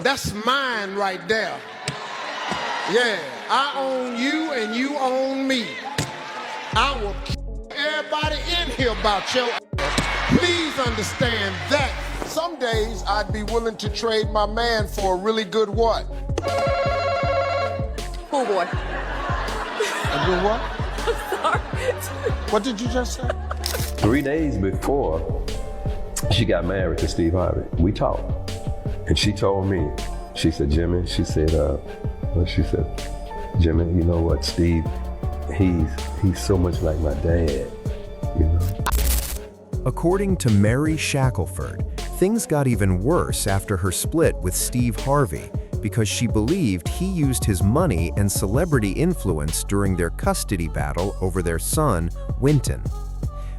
That's mine right there. Yeah, I own you and you own me. I will kill everybody in here about your ass. Please understand that. Some days I'd be willing to trade my man for a really good what? Pool boy. A good what? I'm sorry. What did you just say? 3 days before she got married to Steve Harvey, we talked. And she told me, she said, Jimmy, she said, Jimmy, you know what, Steve, he's so much like my dad, you know? According to Mary Shackelford, things got even worse after her split with Steve Harvey because she believed he used his money and celebrity influence during their custody battle over their son, Winton.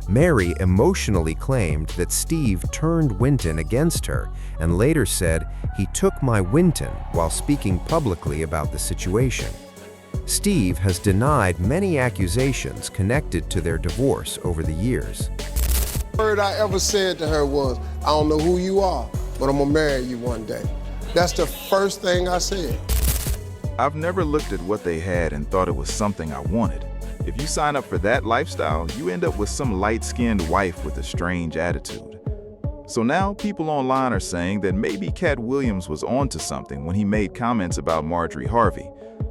Mary emotionally claimed that Steve turned Winton against her and later said he took my Winton while speaking publicly about the situation. Steve has denied many accusations connected to their divorce over the years. The word I ever said to her was, I don't know who you are, but I'm gonna marry you one day. That's the first thing I said. I've never looked at what they had and thought it was something I wanted. If you sign up for that lifestyle, you end up with some light-skinned wife with a strange attitude. So now people online are saying that maybe Katt Williams was onto something when he made comments about Marjorie Harvey.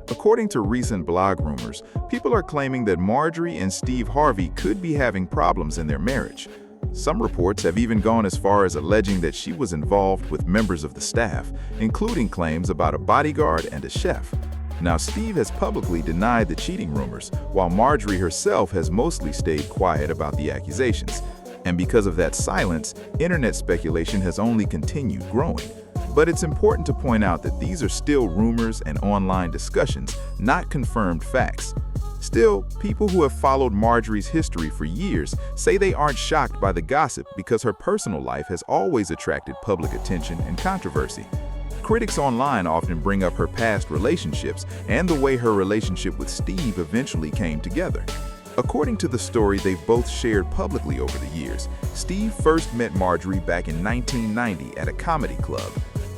According to recent blog rumors, people are claiming that Marjorie and Steve Harvey could be having problems in their marriage. Some reports have even gone as far as alleging that she was involved with members of the staff, including claims about a bodyguard and a chef. Now, Steve has publicly denied the cheating rumors, while Marjorie herself has mostly stayed quiet about the accusations. And because of that silence, internet speculation has only continued growing. But it's important to point out that these are still rumors and online discussions, not confirmed facts. Still, people who have followed Marjorie's history for years say they aren't shocked by the gossip because her personal life has always attracted public attention and controversy. Critics online often bring up her past relationships and the way her relationship with Steve eventually came together. According to the story they've both shared publicly over the years, Steve first met Marjorie back in 1990 at a comedy club.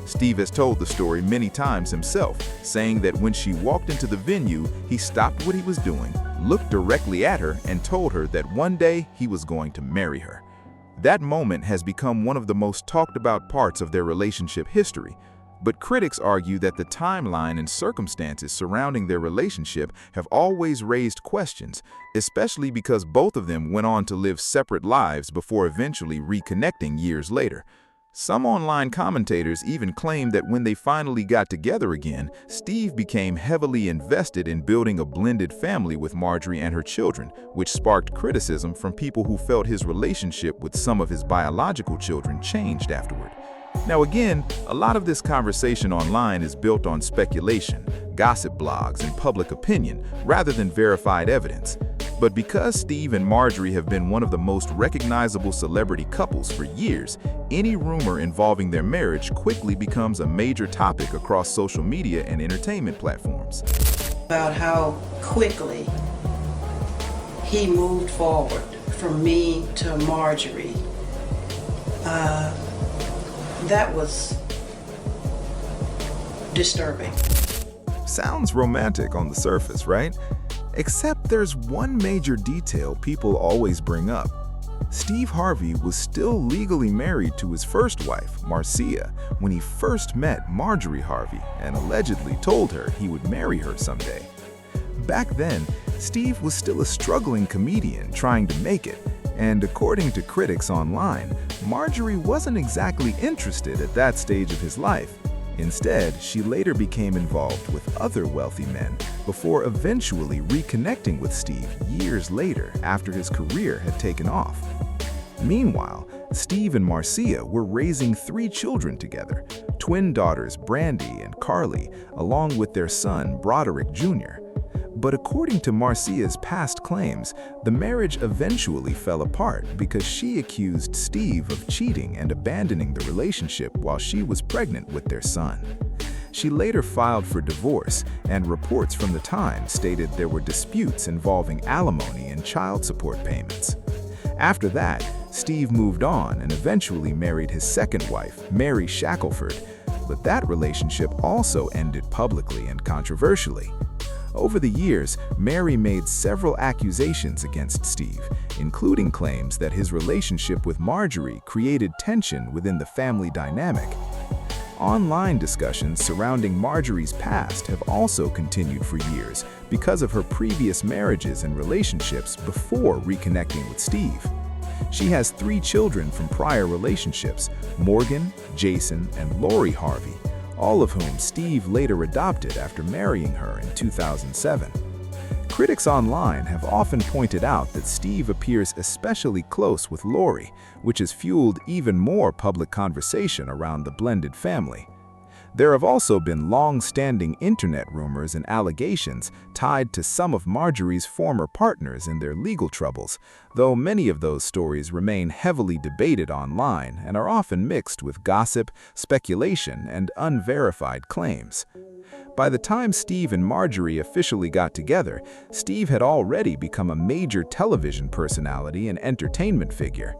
Steve has told the story many times himself, saying that when she walked into the venue, he stopped what he was doing, looked directly at her, and told her that one day he was going to marry her. That moment has become one of the most talked about parts of their relationship history. But critics argue that the timeline and circumstances surrounding their relationship have always raised questions, especially because both of them went on to live separate lives before eventually reconnecting years later. Some online commentators even claim that when they finally got together again, Steve became heavily invested in building a blended family with Marjorie and her children, which sparked criticism from people who felt his relationship with some of his biological children changed afterward. Now again, a lot of this conversation online is built on speculation, gossip blogs, and public opinion, rather than verified evidence. But because Steve and Marjorie have been one of the most recognizable celebrity couples for years, any rumor involving their marriage quickly becomes a major topic across social media and entertainment platforms. About how quickly he moved forward from me to Marjorie. That was disturbing. Sounds romantic on the surface, right? Except there's one major detail people always bring up. Steve Harvey was still legally married to his first wife, Marcia, when he first met Marjorie Harvey and allegedly told her he would marry her someday. Back then, Steve was still a struggling comedian trying to make it, and according to critics online, Marjorie wasn't exactly interested at that stage of his life. Instead, she later became involved with other wealthy men before eventually reconnecting with Steve years later after his career had taken off. Meanwhile, Steve and Marcia were raising 3 children together, twin daughters Brandy and Carly, along with their son Broderick Jr. But according to Marcia's past claims, the marriage eventually fell apart because she accused Steve of cheating and abandoning the relationship while she was pregnant with their son. She later filed for divorce, and reports from the time stated there were disputes involving alimony and child support payments. After that, Steve moved on and eventually married his second wife, Mary Shackelford, but that relationship also ended publicly and controversially. Over the years, Mary made several accusations against Steve, including claims that his relationship with Marjorie created tension within the family dynamic. Online discussions surrounding Marjorie's past have also continued for years because of her previous marriages and relationships before reconnecting with Steve. She has 3 children from prior relationships, Morgan, Jason, and Lori Harvey, all of whom Steve later adopted after marrying her in 2007. Critics online have often pointed out that Steve appears especially close with Lori, which has fueled even more public conversation around the blended family. There have also been long-standing internet rumors and allegations tied to some of Marjorie's former partners in their legal troubles, though many of those stories remain heavily debated online and are often mixed with gossip, speculation, and unverified claims. By the time Steve and Marjorie officially got together, Steve had already become a major television personality and entertainment figure.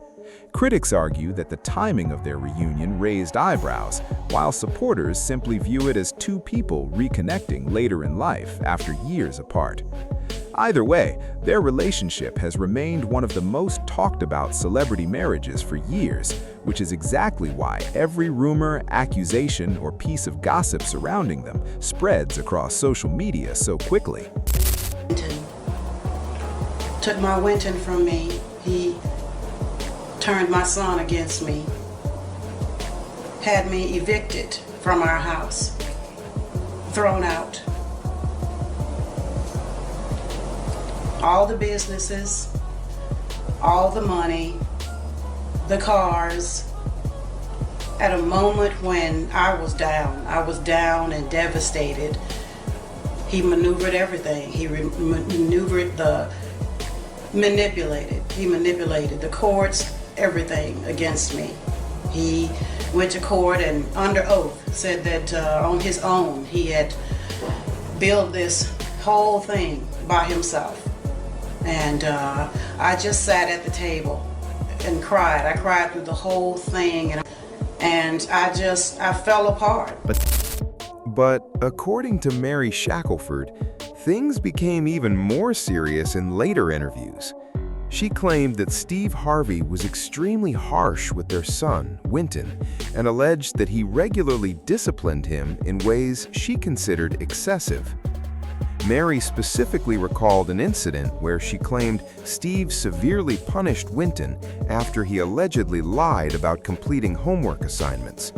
Critics argue that the timing of their reunion raised eyebrows, while supporters simply view it as 2 people reconnecting later in life after years apart. Either way, their relationship has remained one of the most talked about celebrity marriages for years, which is exactly why every rumor, accusation, or piece of gossip surrounding them spreads across social media so quickly. Took my Winton from me. He turned my son against me. Had me evicted from our house. Thrown out. All the businesses, all the money, the cars. At a moment when I was down and devastated, he maneuvered everything. He maneuvered He manipulated the courts, everything against me. He went to court and under oath said that on his own he had built this whole thing by himself. And I just sat at the table and cried. I cried through the whole thing, and I fell apart. But according to Mary Shackelford, things became even more serious in later interviews. She claimed that Steve Harvey was extremely harsh with their son, Winton, and alleged that he regularly disciplined him in ways she considered excessive. Mary specifically recalled an incident where she claimed Steve severely punished Winton after he allegedly lied about completing homework assignments.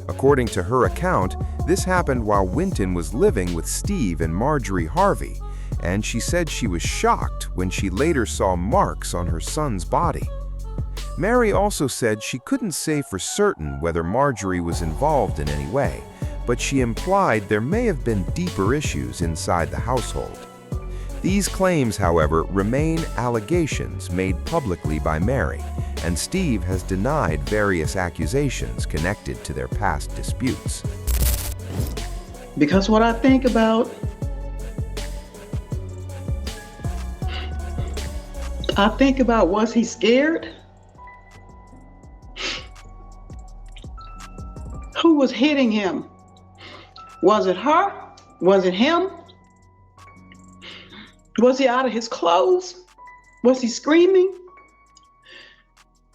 According to her account, this happened while Winton was living with Steve and Marjorie Harvey, and she said she was shocked when she later saw marks on her son's body. Mary also said she couldn't say for certain whether Marjorie was involved in any way, but she implied there may have been deeper issues inside the household. These claims, however, remain allegations made publicly by Mary, and Steve has denied various accusations connected to their past disputes. Because what I think about, was he scared? Who was hitting him? Was it her? Was it him? Was he out of his clothes? Was he screaming?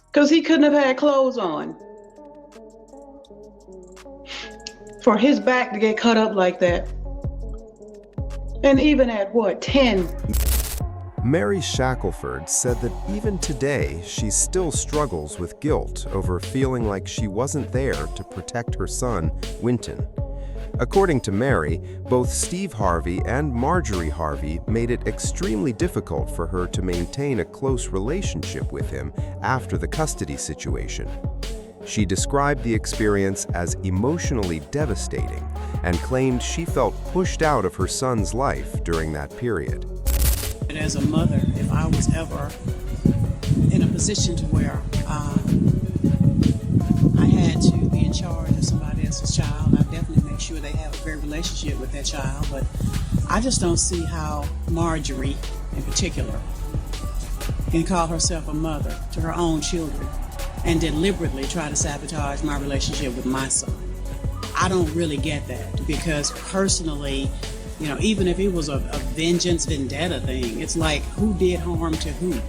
Because he couldn't have had clothes on. For his back to get cut up like that. And even at 10? Mary Shackelford said that even today she still struggles with guilt over feeling like she wasn't there to protect her son, Winton. According to Mary, both Steve Harvey and Marjorie Harvey made it extremely difficult for her to maintain a close relationship with him after the custody situation. She described the experience as emotionally devastating and claimed she felt pushed out of her son's life during that period. And as a mother, if I was ever in a position to where I had to be in charge of somebody else's child, I definitely make sure they have a great relationship with that child. But I just don't see how Marjorie, in particular, can call herself a mother to her own children and deliberately try to sabotage my relationship with my son. I don't really get that because personally, even if it was a vengeance vendetta thing, it's like who did harm to who?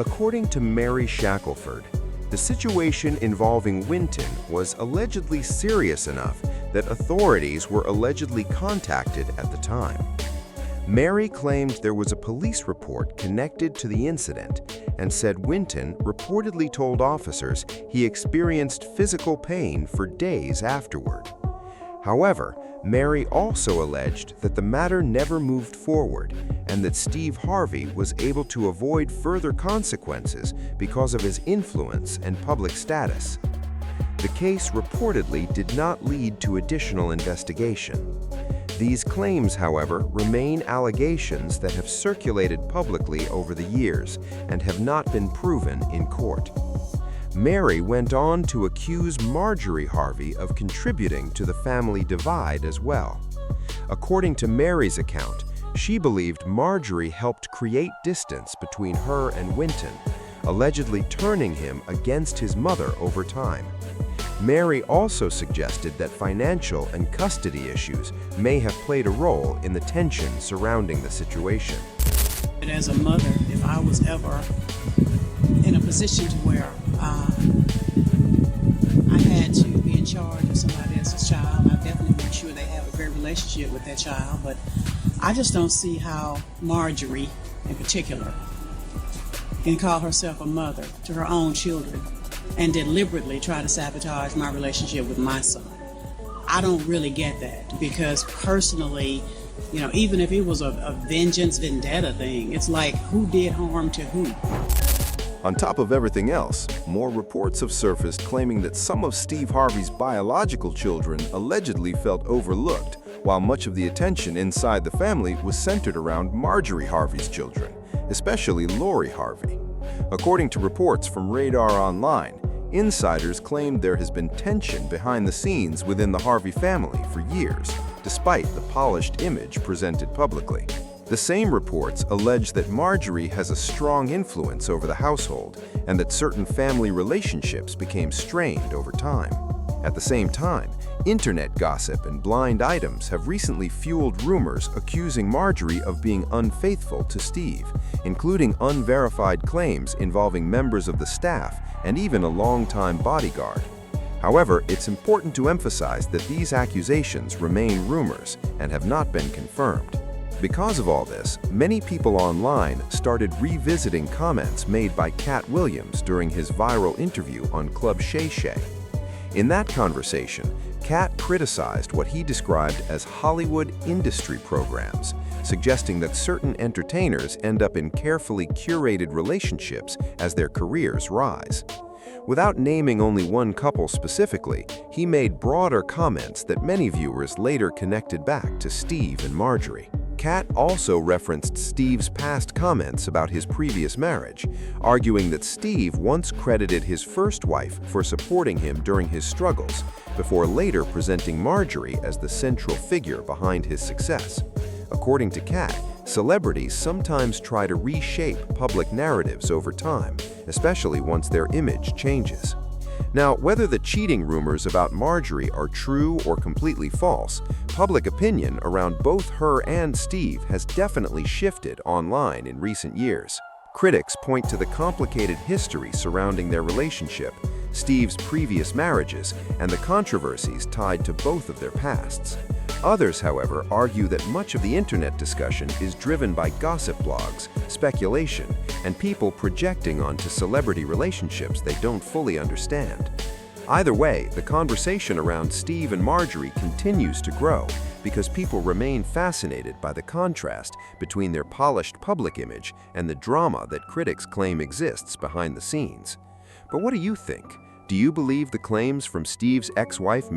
According to Mary Shackelford, the situation involving Winton was allegedly serious enough that authorities were allegedly contacted at the time. Mary claimed there was a police report connected to the incident and said Winton reportedly told officers he experienced physical pain for days afterward. However, Mary also alleged that the matter never moved forward and that Steve Harvey was able to avoid further consequences because of his influence and public status. The case reportedly did not lead to additional investigation. These claims, however, remain allegations that have circulated publicly over the years and have not been proven in court. Mary went on to accuse Marjorie Harvey of contributing to the family divide as well. According to Mary's account, she believed Marjorie helped create distance between her and Winton, allegedly turning him against his mother over time. Mary also suggested that financial and custody issues may have played a role in the tension surrounding the situation. And as a mother, if I was ever in a position to where I had to be in charge of somebody else's child, I definitely make sure they have a great relationship with that child. But I just don't see how Marjorie, in particular, can call herself a mother to her own children and deliberately try to sabotage my relationship with my son. I don't really get that because personally, even if it was a vengeance vendetta thing, it's like who did harm to who? On top of everything else, more reports have surfaced claiming that some of Steve Harvey's biological children allegedly felt overlooked, while much of the attention inside the family was centered around Marjorie Harvey's children, especially Lori Harvey. According to reports from Radar Online, insiders claimed there has been tension behind the scenes within the Harvey family for years, despite the polished image presented publicly. The same reports allege that Marjorie has a strong influence over the household and that certain family relationships became strained over time. At the same time, internet gossip and blind items have recently fueled rumors accusing Marjorie of being unfaithful to Steve, including unverified claims involving members of the staff and even a longtime bodyguard. However, it's important to emphasize that these accusations remain rumors and have not been confirmed. Because of all this, many people online started revisiting comments made by Katt Williams during his viral interview on Club Shay Shay. In that conversation, Katt criticized what he described as Hollywood industry programs, suggesting that certain entertainers end up in carefully curated relationships as their careers rise. Without naming only one couple specifically, he made broader comments that many viewers later connected back to Steve and Marjorie. Katt also referenced Steve's past comments about his previous marriage, arguing that Steve once credited his first wife for supporting him during his struggles, before later presenting Marjorie as the central figure behind his success. According to Katt, celebrities sometimes try to reshape public narratives over time, especially once their image changes. Now, whether the cheating rumors about Marjorie are true or completely false, public opinion around both her and Steve has definitely shifted online in recent years. Critics point to the complicated history surrounding their relationship, Steve's previous marriages, and the controversies tied to both of their pasts. Others, however, argue that much of the internet discussion is driven by gossip blogs, speculation, and people projecting onto celebrity relationships they don't fully understand. Either way, the conversation around Steve and Marjorie continues to grow because people remain fascinated by the contrast between their polished public image and the drama that critics claim exists behind the scenes. But what do you think? Do you believe the claims from Steve's ex-wife